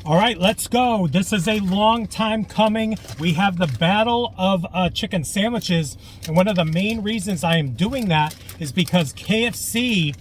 All right, let's go. This is a long time coming. We have the battle of chicken sandwiches. And one of the main reasons I am doing that is because KFC,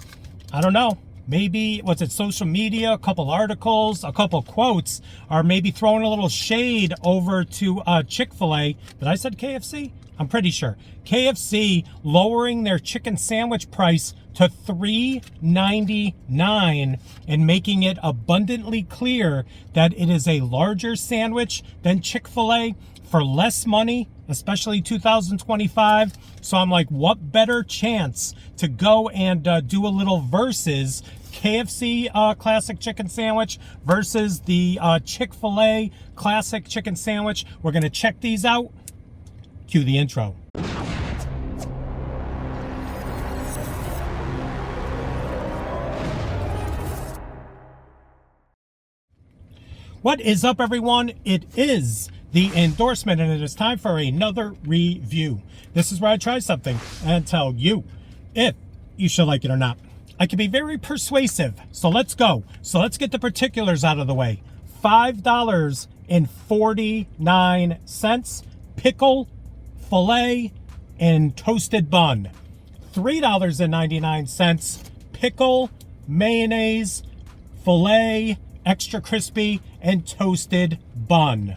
I don't know, maybe, what's it, social media, a couple articles, a couple quotes, are maybe throwing a little shade over to Chick-fil-A. But I said KFC? I'm pretty sure. KFC lowering their chicken sandwich price to $3.99 and making it abundantly clear that it is a larger sandwich than Chick-fil-A for less money, especially 2025. So I'm like, what better chance to go and do a little versus KFC classic chicken sandwich versus the Chick-fil-A classic chicken sandwich. We're going to check these out. Cue the intro. What is up, everyone? It is the endorsement, and it is time for another review. This is where I try something and tell you if you should like it or not. I can be very persuasive, so let's go. So let's get the particulars out of the way. $5.49, pickle, filet, and toasted bun. $3.99, pickle, mayonnaise, filet, extra crispy, and toasted bun.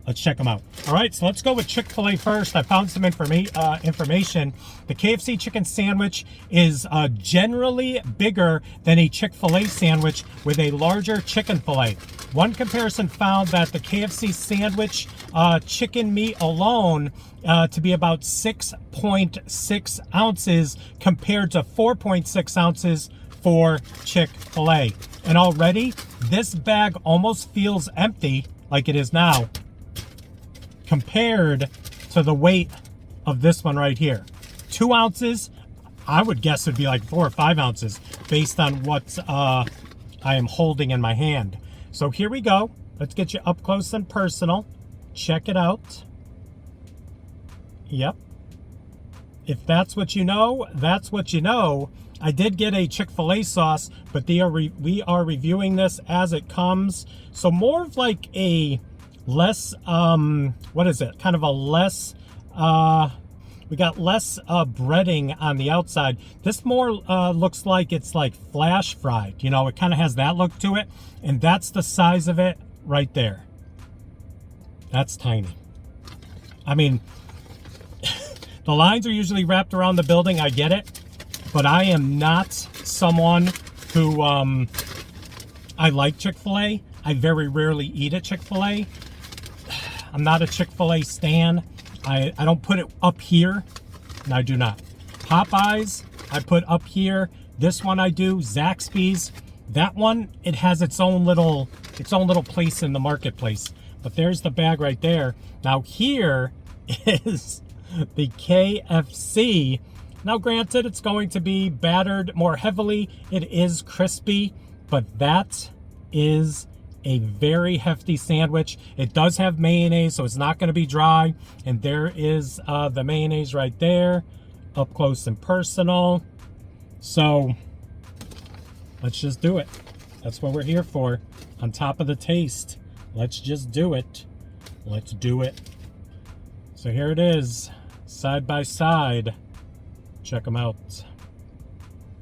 Let's check them out. All right, so let's go with Chick-fil-A first. I found some information. The KFC chicken sandwich is generally bigger than a Chick-fil-A sandwich with a larger chicken fillet. One comparison found that the KFC sandwich chicken meat alone to be about 6.6 ounces compared to 4.6 ounces for Chick-fil-A. And already, this bag almost feels empty like it is now, compared to the weight of this one right here. 2 ounces, I would guess would be like 4 or 5 ounces based on what I am holding in my hand. So here we go. Let's get you up close and personal. Check it out. Yep. If that's what you know, that's what you know. I did get a Chick-fil-A sauce, but we are reviewing this as it comes. So more of like a less, what is it? Kind of a less, we got less breading on the outside. This more looks like it's like flash fried. You know, it kind of has that look to it. And that's the size of it right there. That's tiny. I mean, the lines are usually wrapped around the building. I get it. But I am not someone who, I like Chick-fil-A. I very rarely eat at Chick-fil-A. I'm not a Chick-fil-A stan. I don't put it up here. No, I do not. Popeyes, I put up here. This one I do. Zaxby's. That one, it has its own little place in the marketplace. But there's the bag right there. Now here is the KFC. Now granted, it's going to be battered more heavily. It is crispy, but that is a very hefty sandwich. It does have mayonnaise, so it's not going to be dry. And there is the mayonnaise right there, up close and personal. So let's just do it. That's what we're here for. On top of the taste, let's just do it. Let's do it. So here it is, side by side. Check them out.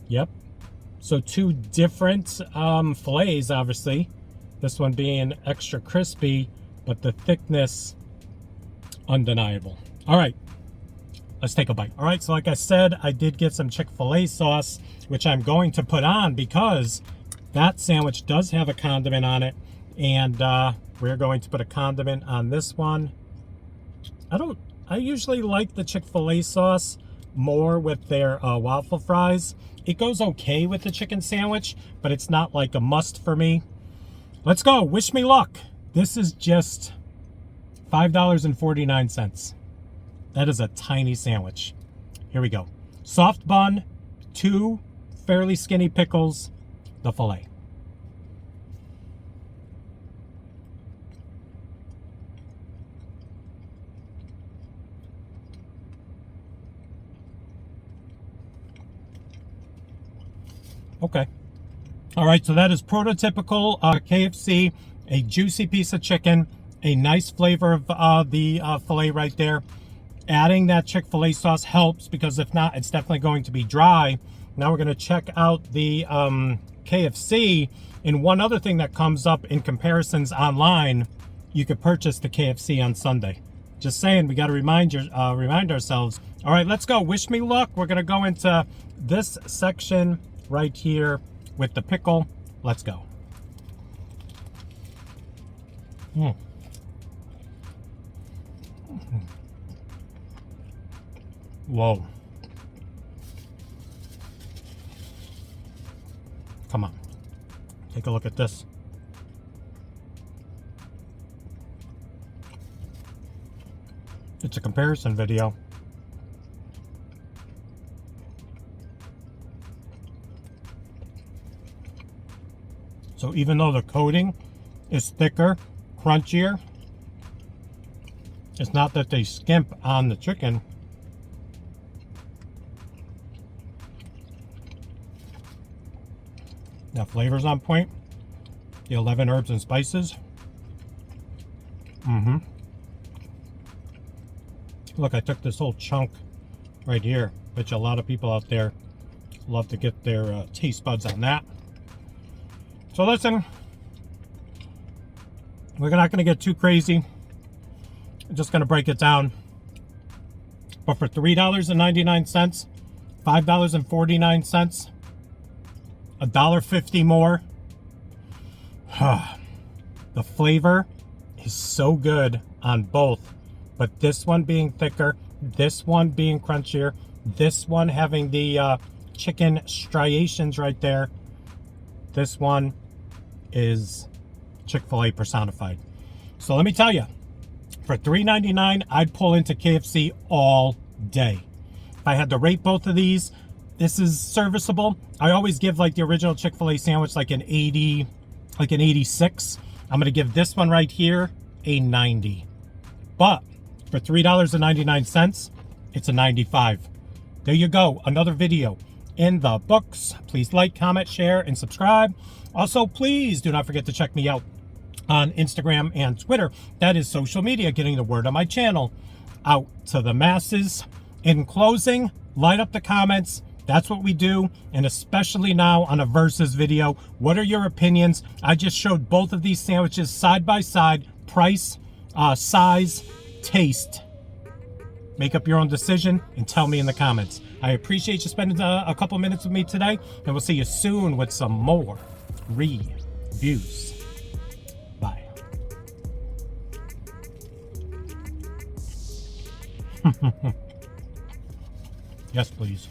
Yep. So two different fillets, obviously. This one being extra crispy, but the thickness undeniable. All right, let's take a bite. All right, so like I said, I did get some Chick-fil-A sauce, which I'm going to put on because that sandwich does have a condiment on it. And we're going to put a condiment on this one. I usually like the Chick-fil-A sauce more with their waffle fries. It goes okay with the chicken sandwich, but it's not like a must for me. Let's go. Wish me luck. This is just $5.49. That is a tiny sandwich. Here we go. Soft bun, 2 fairly skinny pickles, the filet. Okay. All right, so that is prototypical KFC A juicy piece of chicken, a nice flavor of the filet right there. Adding that Chick-fil-A sauce helps, because if not, it's definitely going to be dry. Now we're going to check out the KFC. And one other thing that comes up in comparisons online, you could purchase the KFC on Sunday. Just saying, we got to remind ourselves. All right, let's go. Wish me luck. We're going to go into this section right here with the pickle. Let's go. Whoa. Come on. Take a look at this. It's a comparison video. So even though the coating is thicker, crunchier, it's not that they skimp on the chicken. Now flavor's on point. The 11 herbs and spices. Look, I took this whole chunk right here, which a lot of people out there love to get their taste buds on that. So listen, we're not going to get too crazy. I'm just going to break it down. But for $3.99, $5.49, $1.50 more, the flavor is so good on both. But this one being thicker, this one being crunchier, this one having the chicken striations right there, this one is Chick-fil-A personified. So let me tell you, for $3.99, I'd pull into KFC all day. If I had to rate both of these, this is serviceable. I always give like the original Chick-fil-A sandwich like an 80, like an 86. I'm going to give this one right here a 90. But for $3.99, it's a 95. There you go. Another video in the books. Please like, comment, share, and subscribe. Also, please do not forget to check me out on Instagram and Twitter. That is social media, getting the word on my channel out to the masses. In closing, light up the comments. That's what we do, and especially now on a versus video. What are your opinions? I just showed both of these sandwiches side by side. Price, size, taste. Make up your own decision and tell me in the comments. I appreciate you spending a couple minutes with me today, and we'll see you soon with some more reviews. Bye. Yes, please.